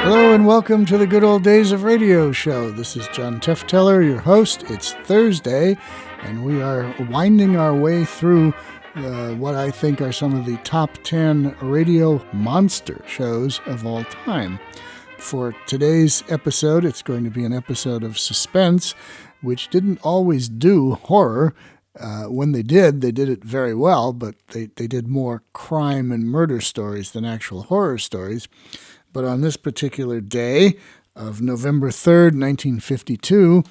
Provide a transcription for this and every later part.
Hello and welcome to the Good Old Days of Radio show. This is John Tefteller, your host. It's Thursday, and we are winding our way through what I think are some of the top 10 radio monster shows of all time. For today's episode, it's going to be an episode of Suspense, which didn't always do horror. When they did it very well, but they did more crime and murder stories than actual horror stories. But on this particular day of November 3rd, 1952,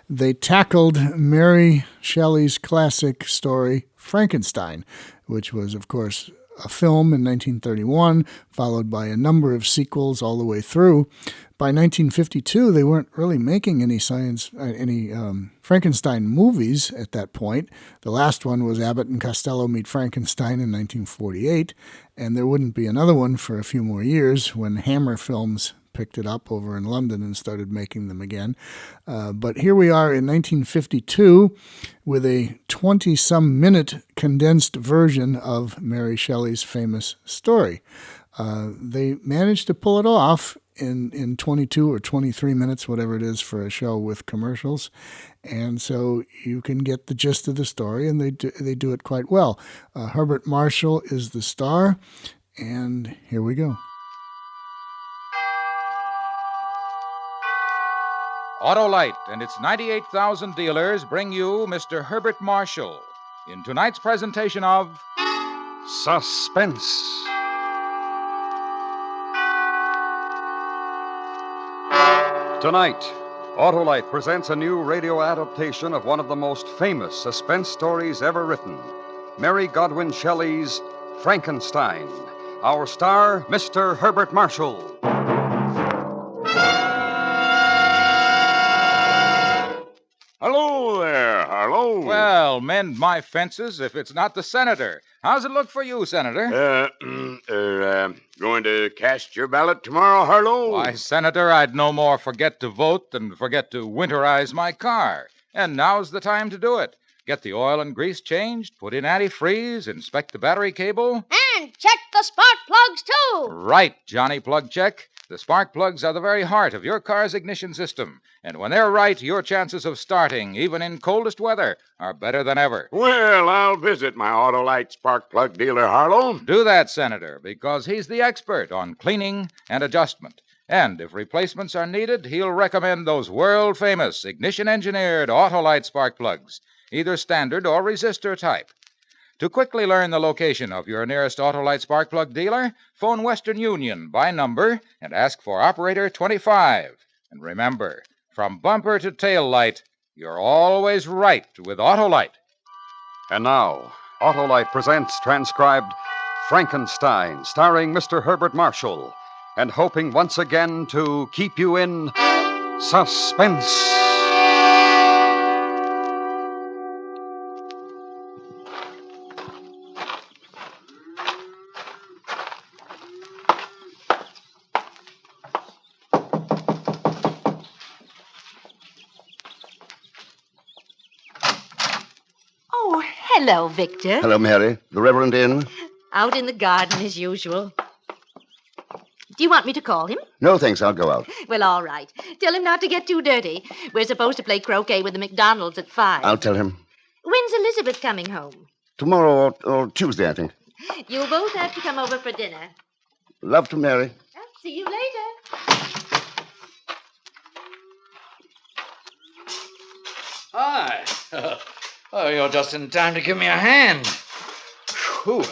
they tackled Mary Shelley's classic story, Frankenstein, which was, of course, a film in 1931, followed by a number of sequels all the way through. By 1952, they weren't really making any Frankenstein movies at that point. The last one was Abbott and Costello Meet Frankenstein in 1948, and there wouldn't be another one for a few more years when Hammer Films picked it up over in London and started making them again. But here we are in 1952 with a 20-some minute condensed version of Mary Shelley's famous story. They managed to pull it off in 22 or 23 minutes, whatever it is for a show with commercials. And so you can get the gist of the story, and they do it quite well. Herbert Marshall is the star, and here we go. Autolite and its 98,000 dealers bring you Mr. Herbert Marshall in tonight's presentation of Suspense. Tonight, Autolite presents a new radio adaptation of one of the most famous suspense stories ever written, Mary Godwin Shelley's Frankenstein. Our star, Mr. Herbert Marshall. Hello there, Harlow. Well, mend my fences if it's not the Senator. How's it look for you, Senator? Going to cast your ballot tomorrow, Harlow? Why, Senator, I'd no more forget to vote than forget to winterize my car. And now's the time to do it. Get the oil and grease changed, put in antifreeze, inspect the battery cable. And check the spark plugs, too. Right, Johnny Plug Check. The spark plugs are the very heart of your car's ignition system. And when they're right, your chances of starting, even in coldest weather, are better than ever. Well, I'll visit my Autolite spark plug dealer, Harlow. Do that, Senator, because he's the expert on cleaning and adjustment. And if replacements are needed, he'll recommend those world-famous ignition-engineered Autolite spark plugs, either standard or resistor type. To quickly learn the location of your nearest Autolite spark plug dealer, phone Western Union by number and ask for Operator 25. And remember, from bumper to tail light, you're always right with Autolite. And now, Autolite presents transcribed Frankenstein, starring Mr. Herbert Marshall, and hoping once again to keep you in suspense. Hello, Victor. Hello, Mary. The Reverend in? Out in the garden as usual. Do you want me to call him? No, thanks. I'll go out. Well, all right. Tell him not to get too dirty. We're supposed to play croquet with the McDonalds at 5. I'll tell him. When's Elizabeth coming home? Tomorrow or Tuesday, I think. You'll both have to come over for dinner. Love to Mary. I'll see you later. Hi. Oh, you're just in time to give me a hand. Whew.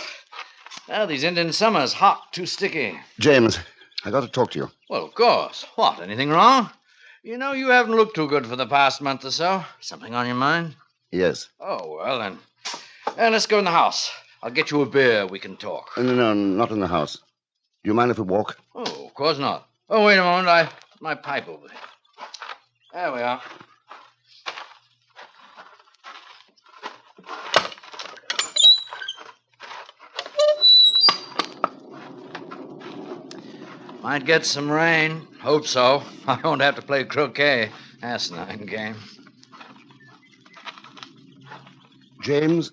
Oh, these Indian summers, hot, too sticky. James, I got to talk to you. Well, of course. What, anything wrong? You know, you haven't looked too good for the past month or so. Something on your mind? Yes. Oh, well, then. Let's go in the house. I'll get you a beer. We can talk. No, not in the house. Do you mind if we walk? Oh, of course not. Oh, wait a moment. My pipe over there. There we are. Might get some rain. Hope so. I won't have to play croquet. Asinine game. James?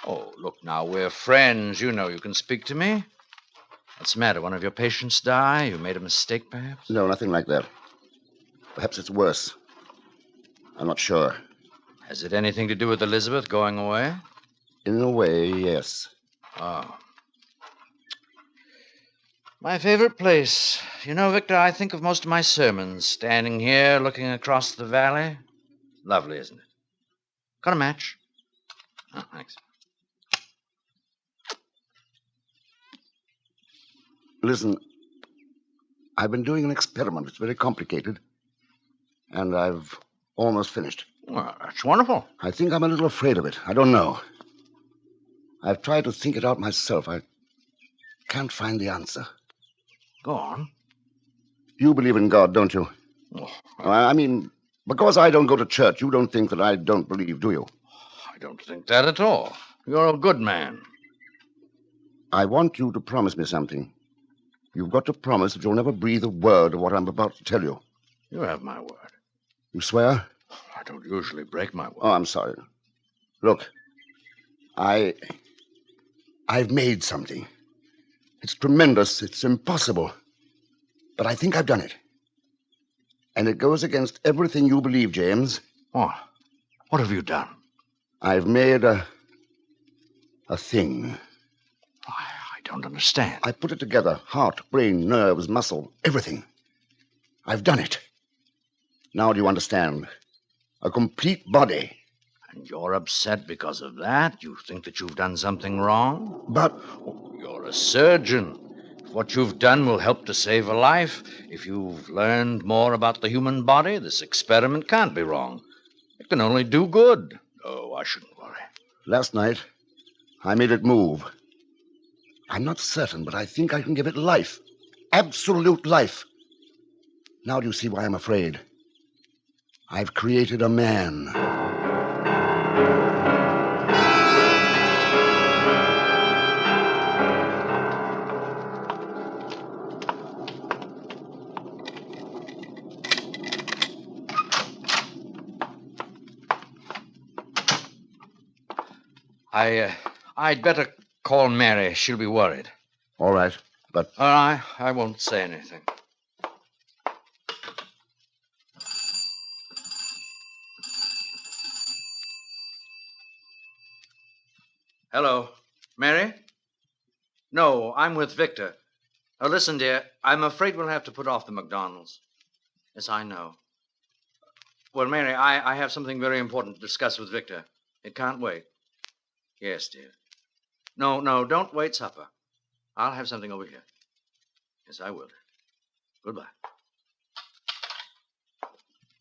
Oh, look now, we're friends. You know you can speak to me. What's the matter? One of your patients die? You made a mistake, perhaps? No, nothing like that. Perhaps it's worse. I'm not sure. Has it anything to do with Elizabeth going away? In a way, yes. Oh. My favorite place. You know, Victor, I think of most of my sermons standing here looking across the valley. Lovely, isn't it? Got a match? Oh, thanks. Listen, I've been doing an experiment. It's very complicated. And I've almost finished. Well, that's wonderful. I think I'm a little afraid of it. I don't know. I've tried to think it out myself. I can't find the answer. Go on. You believe in God, don't you? Oh, I mean, because I don't go to church, you don't think that I don't believe, do you? I don't think that at all. You're a good man. I want you to promise me something. You've got to promise that you'll never breathe a word of what I'm about to tell you. You have my word. You swear? I don't usually break my word. Oh, I'm sorry. Look, I've made something. It's tremendous. It's impossible. But I think I've done it. And it goes against everything you believe, James. What? What have you done? I've made a thing. I don't understand. I put it together. Heart, brain, nerves, muscle, everything. I've done it. Now do you understand? A complete body. And you're upset because of that? You think that you've done something wrong? But You're a surgeon. If what you've done will help to save a life, if you've learned more about the human body, this experiment can't be wrong. It can only do good. Oh, I shouldn't worry. last night, I made it move. I'm not certain, but I think I can give it life. Absolute life. Now do you see why I'm afraid? I've created a man. I'd better call Mary. She'll be worried. All right, but... I won't say anything. Hello. Mary? No, I'm with Victor. Listen, dear, I'm afraid we'll have to put off the McDonald's. Yes, I know. Well, Mary, I have something very important to discuss with Victor. It can't wait. Yes, dear. No, don't wait supper. I'll have something over here. Yes, I will. Goodbye.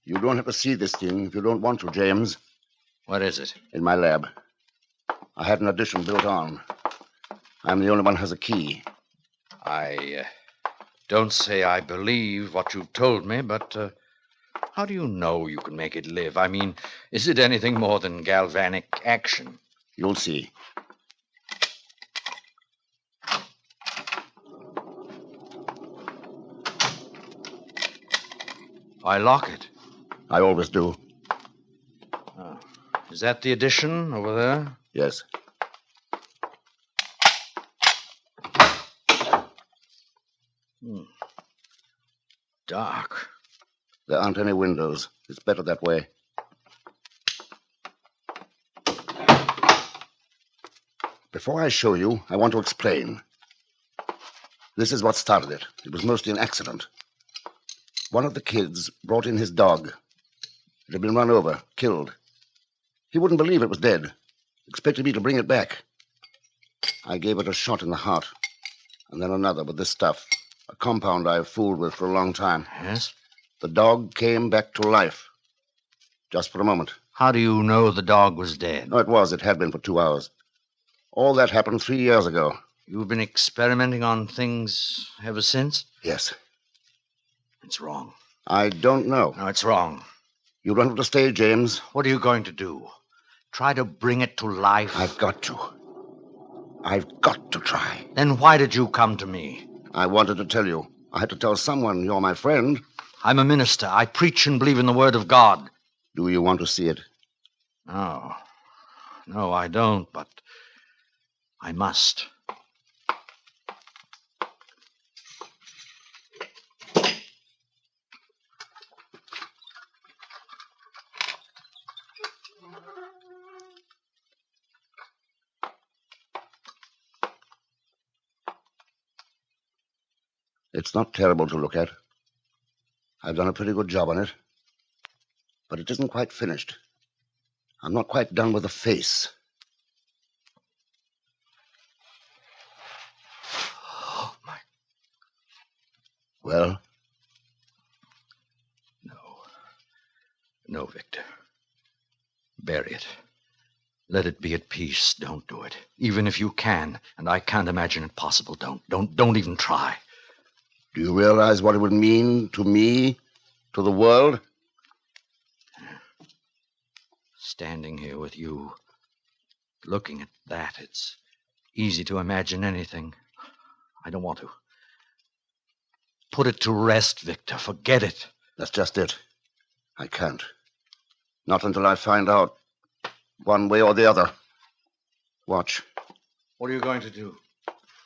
You don't have to see this thing if you don't want to, James. What is it? In my lab. I had an addition built on. I'm the only one who has a key. I don't say I believe what you've told me, but how do you know you can make it live? I mean, is it anything more than galvanic action? You'll see. Why lock it? I always do. Oh. Is that the addition over there? Yes. Dark. There aren't any windows. It's better that way. Before I show you, I want to explain. This is what started it. It was mostly an accident. One of the kids brought in his dog. It had been run over, killed. He wouldn't believe it was dead. Expected me to bring it back. I gave it a shot in the heart, and then another with this stuff, a compound I've fooled with for a long time. Yes? The dog came back to life. Just for a moment. How do you know the dog was dead? No, it had been for 2 hours. All that happened 3 years ago. You've been experimenting on things ever since? Yes. It's wrong. I don't know. No, it's wrong. You don't have to stay, James. What are you going to do? Try to bring it to life? I've got to. I've got to try. Then why did you come to me? I wanted to tell you. I had to tell someone you're my friend. I'm a minister. I preach and believe in the Word of God. Do you want to see it? No. No, I don't, but I must. It's not terrible to look at. I've done a pretty good job on it. But it isn't quite finished. I'm not quite done with the face. Oh, my. Well? No, Victor. Bury it. Let it be at peace. Don't do it. Even if you can, and I can't imagine it possible, don't even try. Do you realize what it would mean to me, to the world? Standing here with you, looking at that, it's easy to imagine anything. I don't want to. Put it to rest, Victor. Forget it. That's just it. I can't. Not until I find out one way or the other. Watch. What are you going to do?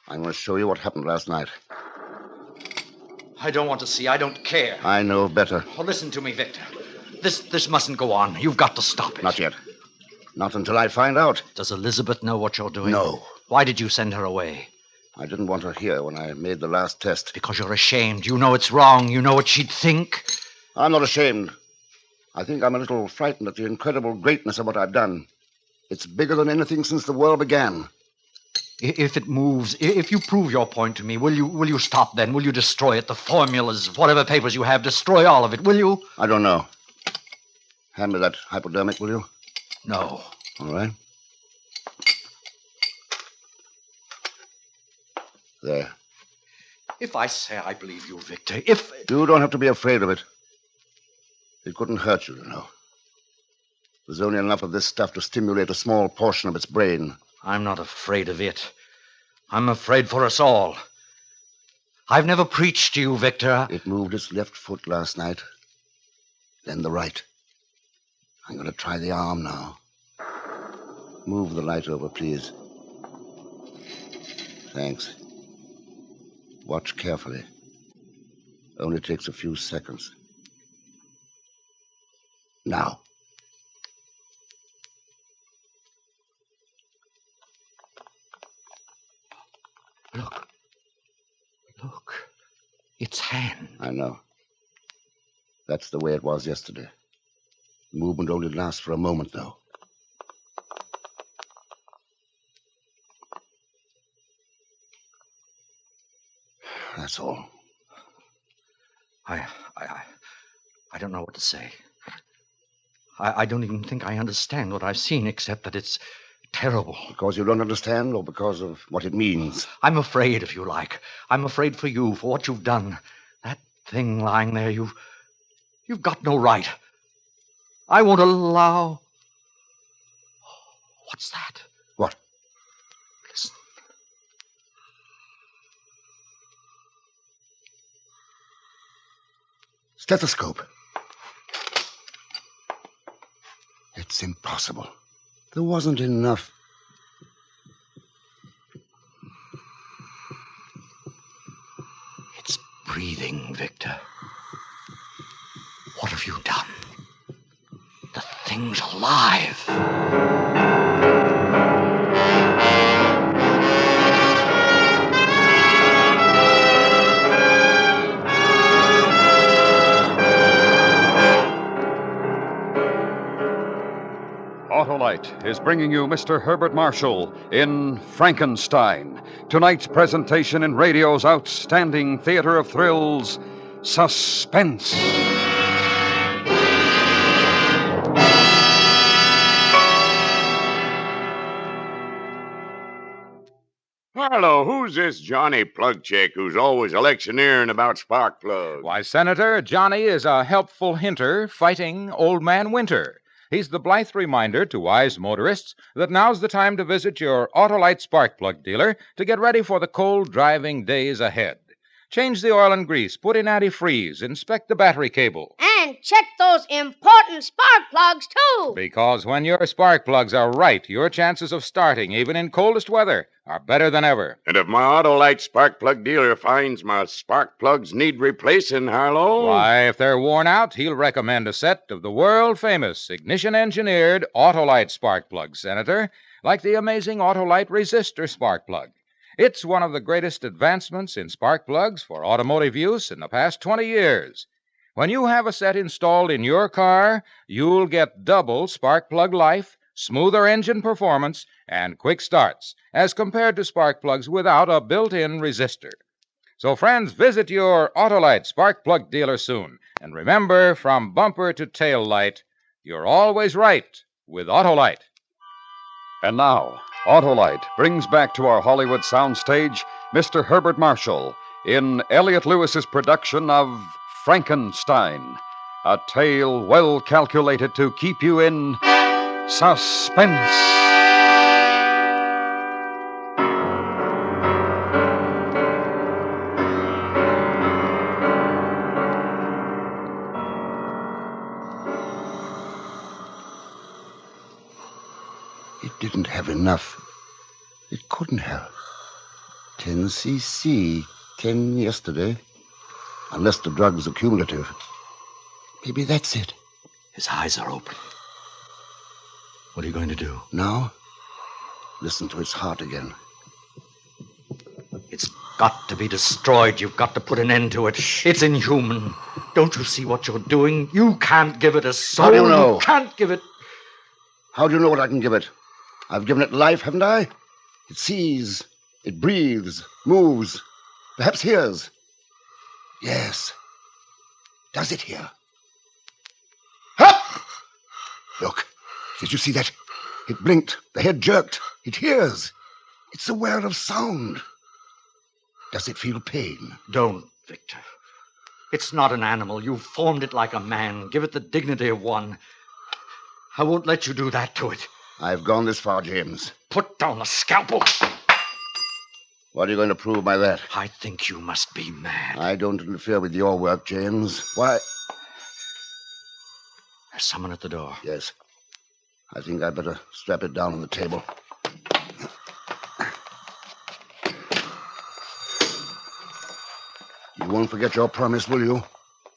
I'm going to show you what happened last night. I don't want to see. I don't care. I know better. Oh, listen to me, Victor. This mustn't go on. You've got to stop it. Not yet. Not until I find out. Does Elizabeth know what you're doing? No. Why did you send her away? I didn't want her here when I made the last test. Because you're ashamed. You know it's wrong. You know what she'd think. I'm not ashamed. I think I'm a little frightened at the incredible greatness of what I've done. It's bigger than anything since the world began. If it moves, if you prove your point to me, will you stop then? Will you destroy it? The formulas, whatever papers you have, destroy all of it, will you? I don't know. Hand me that hypodermic, will you? No. All right. There. If I say I believe you, Victor, if... You don't have to be afraid of it. It couldn't hurt you, you know. There's only enough of this stuff to stimulate a small portion of its brain. I'm not afraid of it. I'm afraid for us all. I've never preached to you, Victor. It moved its left foot last night, then the right. I'm going to try the arm now. Move the light over, please. Thanks. Watch carefully. Only takes a few seconds. Now. Look. It's hand. I know. That's the way it was yesterday. The movement only lasts for a moment, though. That's all. I don't know what to say. I don't even think I understand what I've seen, except that it's terrible. Because you don't understand, or because of what it means? I'm afraid, if you like. I'm afraid for you, for what you've done. That thing lying there, you've got no right. I won't allow... What's that? What? Listen. Stethoscope. It's impossible. There wasn't enough. It's breathing, Victor. What have you done? The thing's alive. Autolite is bringing you Mr. Herbert Marshall in Frankenstein. Tonight's presentation in radio's outstanding theater of thrills, Suspense. Hello, who's this Johnny Plugcheck who's always electioneering about spark plugs? Why, Senator, Johnny is a helpful hinter fighting Old Man Winter. He's the blithe reminder to wise motorists that now's the time to visit your Autolite spark plug dealer to get ready for the cold driving days ahead. Change the oil and grease, put in antifreeze, inspect the battery cable. And check those important spark plugs, too. Because when your spark plugs are right, your chances of starting, even in coldest weather, are better than ever. And if my Autolite spark plug dealer finds my spark plugs need replacing, Harlow... Why, if they're worn out, he'll recommend a set of the world-famous ignition-engineered Autolite spark plugs, Senator, like the amazing Autolite resistor spark plug. It's one of the greatest advancements in spark plugs for automotive use in the past 20 years. When you have a set installed in your car, you'll get double spark plug life, smoother engine performance, and quick starts, as compared to spark plugs without a built-in resistor. So, friends, visit your Autolite spark plug dealer soon. And remember, from bumper to tail light, you're always right with Autolite. And now, Autolite brings back to our Hollywood soundstage Mr. Herbert Marshall in Elliot Lewis's production of Frankenstein, a tale well calculated to keep you in suspense. It didn't have enough. It couldn't have. 10 cc, 10 yesterday. Unless the drug was accumulative. Maybe that's it. His eyes are open. What are you going to do? Now, listen to its heart again. It's got to be destroyed. You've got to put an end to it. It's inhuman. Don't you see what you're doing? You can't give it a soul. How do you know? You can't give it... How do you know what I can give it? I've given it life, haven't I? It sees, it breathes, moves, perhaps hears. Yes. Does it hear? Ha! Look, did you see that? It blinked, the head jerked. It hears. It's aware of sound. Does it feel pain? Don't, Victor. It's not an animal. You've formed it like a man. Give it the dignity of one. I won't let you do that to it. I've gone this far, James. Put down the scalpel. What are you going to prove by that? I think you must be mad. I don't interfere with your work, James. Why? There's someone at the door. Yes. I think I'd better strap it down on the table. You won't forget your promise, will you?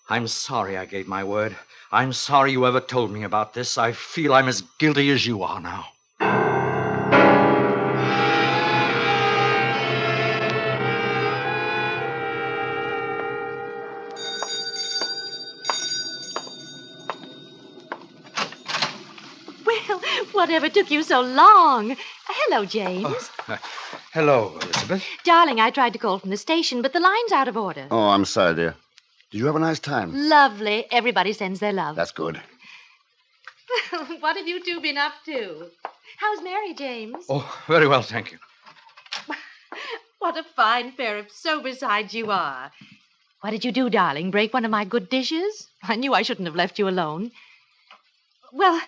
I'm sorry I gave my word. I'm sorry you ever told me about this. I feel I'm as guilty as you are now. Well, whatever took you so long? Hello, James. Hello, Elizabeth. Darling, I tried to call from the station, but the line's out of order. Oh, I'm sorry, dear. Did you have a nice time? Lovely. Everybody sends their love. That's good. What have you two been up to? How's Mary, James? Oh, very well, thank you. What a fine pair of sober sides you are. What did you do, darling? Break one of my good dishes? I knew I shouldn't have left you alone. Well,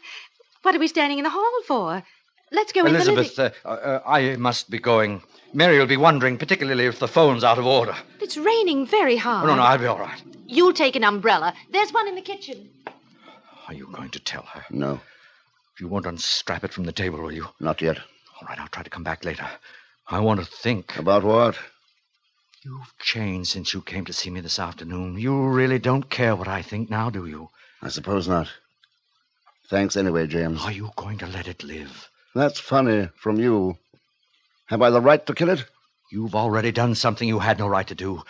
what are we standing in the hall for? Let's go in the Elizabeth, I must be going. Mary will be wondering, particularly if the phone's out of order. It's raining very hard. Oh, no, I'll be all right. You'll take an umbrella. There's one in the kitchen. Are you going to tell her? No, You won't unstrap it from the table, will you? not yet. All right, I'll try to come back later. I want to think. About what? You've changed since you came to see me this afternoon. You really don't care what I think now, do you? I suppose not. Thanks anyway, James. Are you going to let it live? That's funny from you. Have I the right to kill it? You've already done something you had no right to do.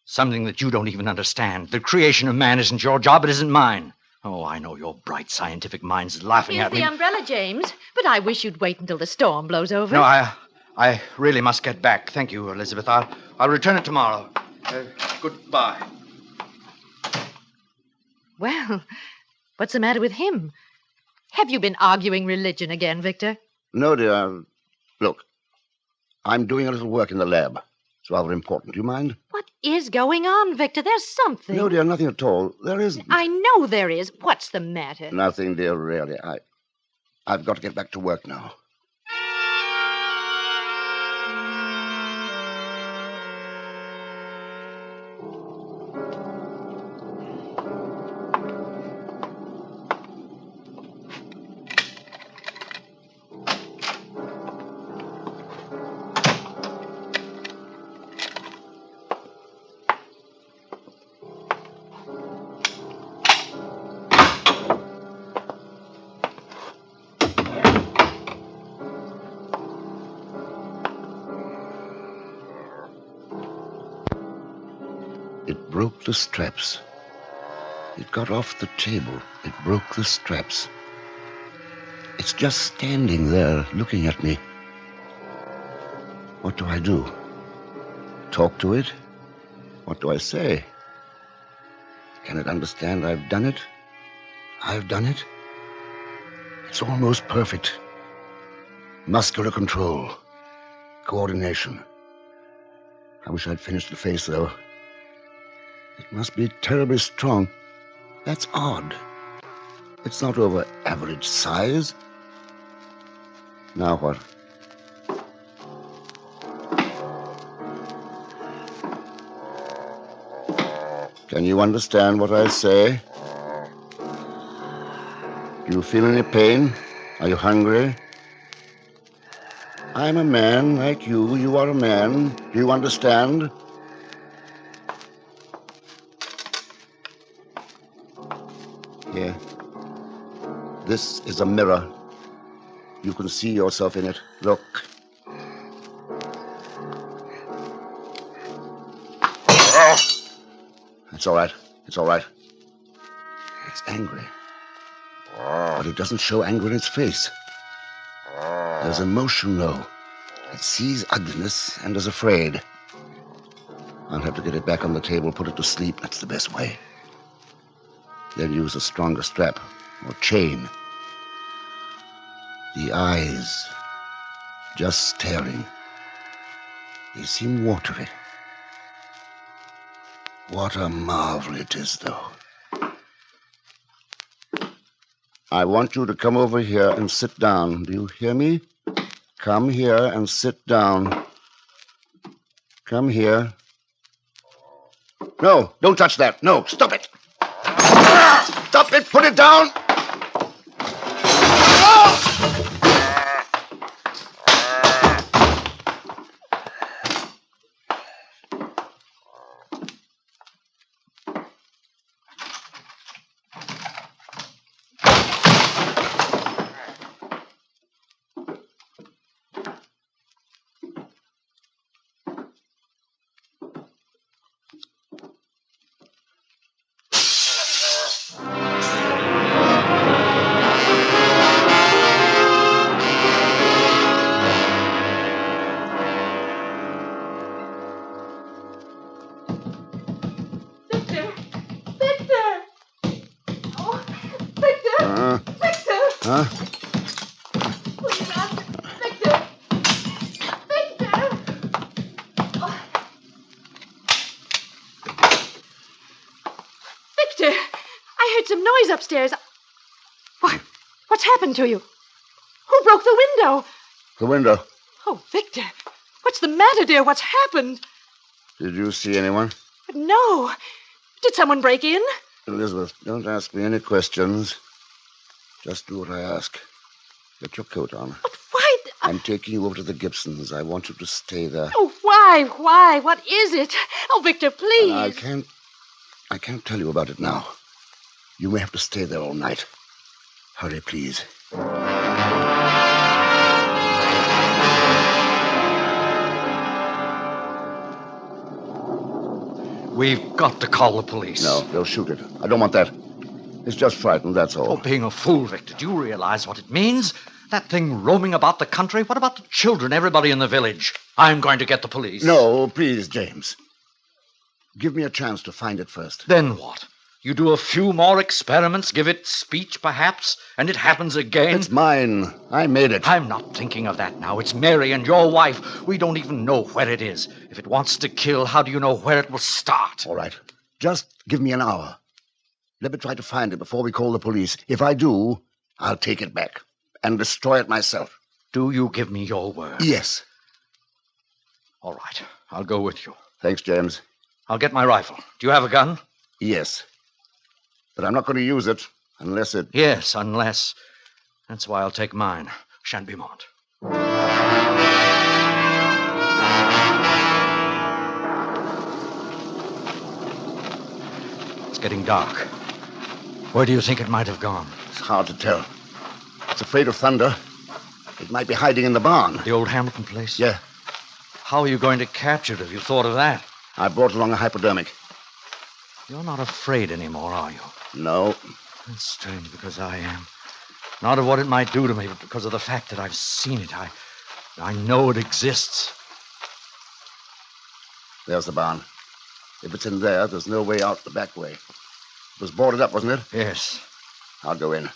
Something that you don't even understand. The creation of man isn't your job, it isn't mine. Oh, I know your bright scientific mind's laughing Here's at me. the umbrella, James. But I wish you'd wait until the storm blows over. No, I really must get back. Thank you, Elizabeth. I'll return it tomorrow. Goodbye. Well, what's the matter with him? Have you been arguing religion again, Victor? No, dear. Look, I'm doing a little work in the lab. It's rather important. Do you mind? What is going on, Victor? There's something. No, dear, nothing at all. There isn't. I know there is. What's the matter? Nothing, dear, really. I've got to get back to work now. It broke the straps. It got off the table. It broke the straps. It's just standing there looking at me. What do I do? Talk to it? What do I say? Can it understand I've done it? I've done it? It's almost perfect. Muscular control. Coordination. I wish I'd finished the face, though. It must be terribly strong. That's odd. It's not over average size. Now what? Can you understand what I say? Do you feel any pain? Are you hungry? I'm a man like you. You are a man. Do you understand? Here. This is a mirror. You can see yourself in it. Look. It's all right. It's all right. It's angry. But it doesn't show anger in its face. There's emotion, though. It sees ugliness and is afraid. I'll have to get it back on the table, put it to sleep. That's the best way. Then use a stronger strap or chain. The eyes, just staring. They seem watery. What a marvel it is, though. I want you to come over here and sit down. Do you hear me? Come here and sit down. Come here. No, don't touch that. No, stop it. Stop it. Put it down. Huh? Please, Victor! Victor! Oh. Victor! I heard some noise upstairs. What's happened to you? Who broke the window? The window. Oh, Victor. What's the matter, dear? What's happened? Did you see anyone? No. Did someone break in? Elizabeth, don't ask me any questions. Just do what I ask. Get your coat on. But why? I'm taking you over to the Gibsons. I want you to stay there. Oh, why? Why? What is it? Oh, Victor, please. I can't tell you about it now. You may have to stay there all night. Hurry, please. We've got to call the police. No, they'll shoot it. I don't want that. It's just frightened, that's all. Oh, being a fool, Victor. Do you realize what it means? That thing roaming about the country? What about the children, everybody in the village? I'm going to get the police. No, please, James. Give me a chance to find it first. Then what? You do a few more experiments, give it speech, perhaps, and it happens again? It's mine. I made it. I'm not thinking of that now. It's Mary and your wife. We don't even know where it is. If it wants to kill, how do you know where it will start? All right. Just give me an hour. Let me try to find it before we call the police. If I do, I'll take it back and destroy it myself. Do you give me your word? Yes. All right. I'll go with you. Thanks, James. I'll get my rifle. Do you have a gun? Yes. But I'm not going to use it unless it... Yes, unless. That's why I'll take mine. Shan't be moment. It's getting dark. Where do you think it might have gone? It's hard to tell. It's afraid of thunder. It might be hiding in the barn. The old Hamilton place? Yeah. How are you going to catch it? Have you thought of that? I brought along a hypodermic. You're not afraid anymore, are you? No. That's strange, because I am. Not of what it might do to me, but because of the fact that I've seen it. I know it exists. There's the barn. If it's in there, there's no way out the back way. It was boarded up, wasn't it? Yes. I'll go in.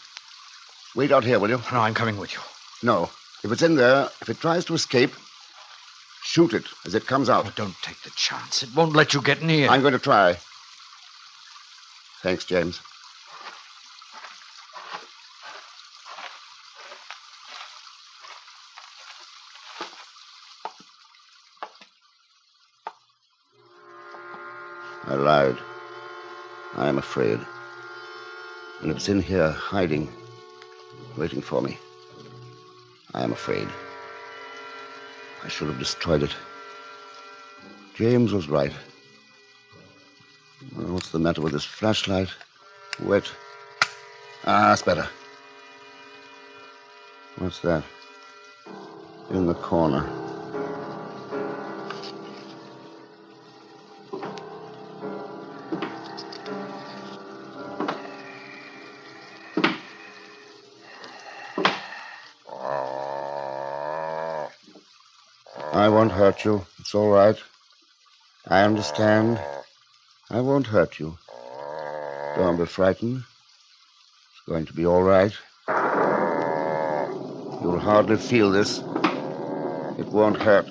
Wait out here, will you? No, I'm coming with you. No. If it's in there, if it tries to escape, shoot it as it comes out. Oh, don't take the chance. It won't let you get near. I'm going to try. Thanks, James. I lied. I am afraid. And if it's in here, hiding, waiting for me, I am afraid. I should have destroyed it. James was right. Well, what's the matter with this flashlight? Wet. That's better. What's that? In the corner. I won't hurt you. It's all right. I understand. I won't hurt you. Don't be frightened. It's going to be all right. You'll hardly feel this. It won't hurt.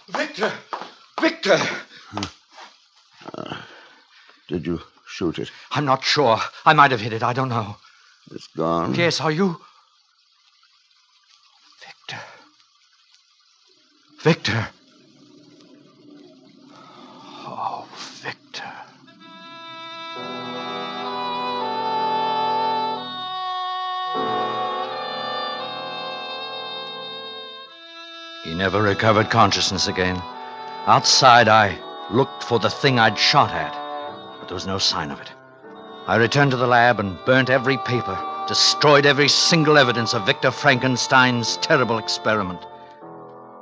Victor! Victor! Did you shoot it? I'm not sure. I might have hit it. I don't know. It's gone. Yes, are you? Victor. Victor. Oh, Victor. He never recovered consciousness again. Outside, I looked for the thing I'd shot at, but there was no sign of it. I returned to the lab and burnt every paper, destroyed every single evidence of Victor Frankenstein's terrible experiment.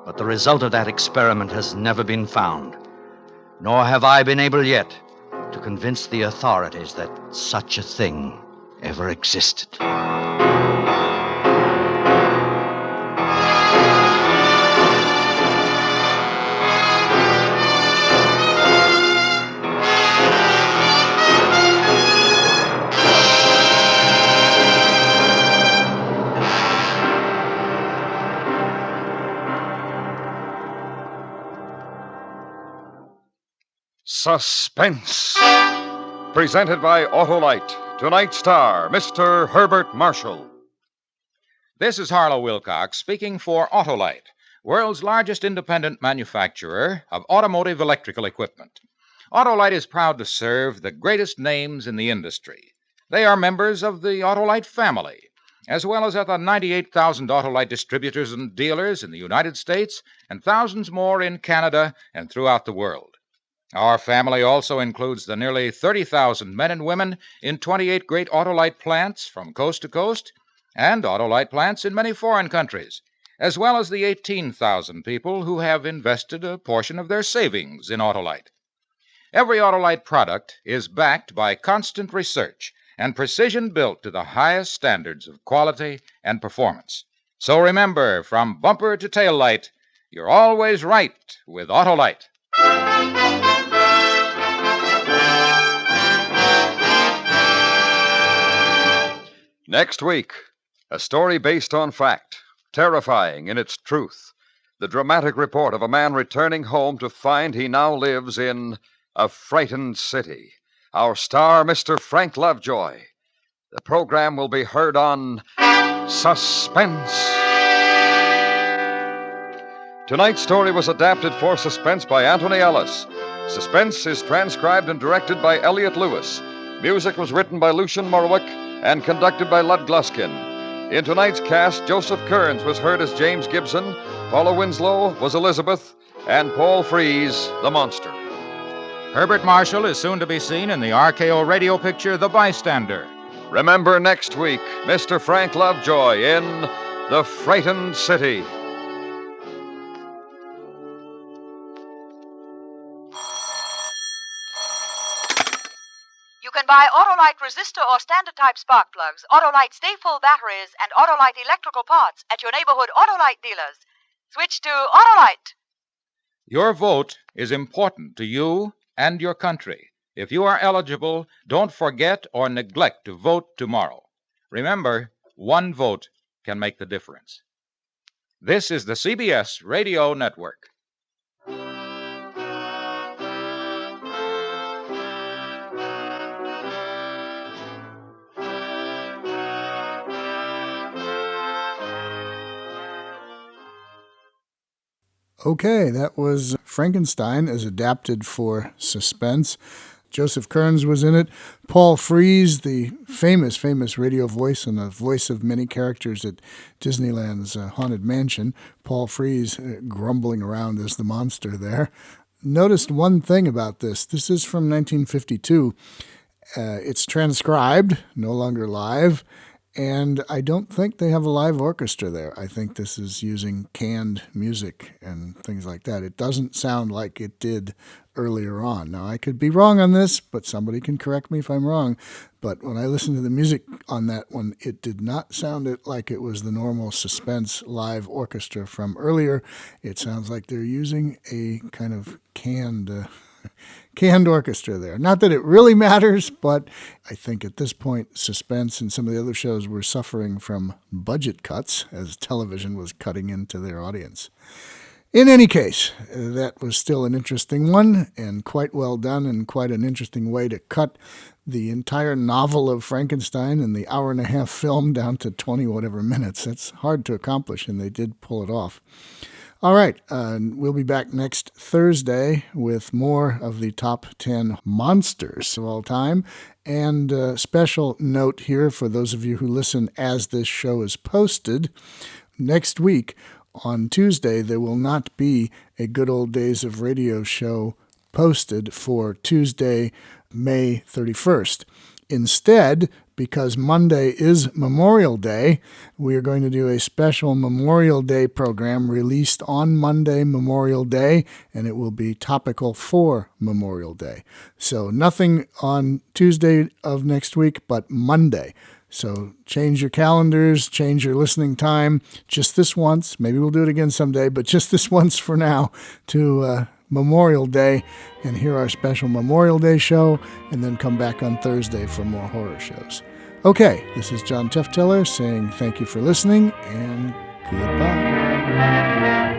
But the result of that experiment has never been found, nor have I been able yet to convince the authorities that such a thing ever existed. Suspense. Presented by Autolite. Tonight's star, Mr. Herbert Marshall. This is Harlow Wilcox speaking for Autolite, world's largest independent manufacturer of automotive electrical equipment. Autolite is proud to serve the greatest names in the industry. They are members of the Autolite family, as well as other 98,000 Autolite distributors and dealers in the United States and thousands more in Canada and throughout the world. Our family also includes the nearly 30,000 men and women in 28 great Autolite plants from coast to coast and Autolite plants in many foreign countries, as well as the 18,000 people who have invested a portion of their savings in Autolite. Every Autolite product is backed by constant research and precision built to the highest standards of quality and performance. So remember, from bumper to tail light, you're always right with Autolite. Next week, a story based on fact, terrifying in its truth. The dramatic report of a man returning home to find he now lives in a frightened city. Our star, Mr. Frank Lovejoy. The program will be heard on Suspense. Tonight's story was adapted for Suspense by Anthony Ellis. Suspense is transcribed and directed by Elliot Lewis. Music was written by Lucian Morwick and conducted by Lud Gluskin. In tonight's cast, Joseph Kearns was heard as James Gibson, Paula Winslow was Elizabeth, and Paul Frees, the monster. Herbert Marshall is soon to be seen in the RKO radio picture The Bystander. Remember next week, Mr. Frank Lovejoy in The Frightened City. You can buy Autolite resistor or standard type spark plugs, Autolite stay full batteries, and Autolite electrical parts at your neighborhood Autolite dealers. Switch to Autolite. Your vote is important to you and your country. If you are eligible, don't forget or neglect to vote tomorrow. Remember, one vote can make the difference. This is the CBS Radio Network. Okay, that was Frankenstein as adapted for Suspense. Joseph Kearns was in it. Paul Frees, the famous radio voice and the voice of many characters at Disneyland's Haunted Mansion. Paul Frees grumbling around as the monster there. Noticed one thing about this. This is from 1952. It's transcribed, no longer live, and I don't think they have a live orchestra there. I think this is using canned music and things like that. It doesn't sound like it did earlier on. Now, I could be wrong on this, but somebody can correct me if I'm wrong. But when I listened to the music on that one, it did not sound like it was the normal Suspense live orchestra from earlier. It sounds like they're using a kind of canned orchestra there. Not that it really matters, but I think at this point, Suspense and some of the other shows were suffering from budget cuts as television was cutting into their audience. In any case, that was still an interesting one and quite well done and quite an interesting way to cut the entire novel of Frankenstein and the hour-and-a-half film down to 20 whatever minutes. That's hard to accomplish, and they did pull it off. All right, we'll be back next Thursday with more of the top 10 monsters of all time. And a special note here for those of you who listen as this show is posted. Next week, on Tuesday, there will not be a Good Old Days of Radio show posted for Tuesday, May 31st. Instead, because Monday is Memorial Day, we are going to do a special Memorial Day program released on Monday, Memorial Day, and it will be topical for Memorial Day. So nothing on Tuesday of next week, but Monday. So change your calendars, change your listening time, just this once. Maybe we'll do it again someday, but just this once for now to Memorial Day, and hear our special Memorial Day show, and then come back on Thursday for more horror shows. Okay, this is John Tefteller saying thank you for listening, and goodbye.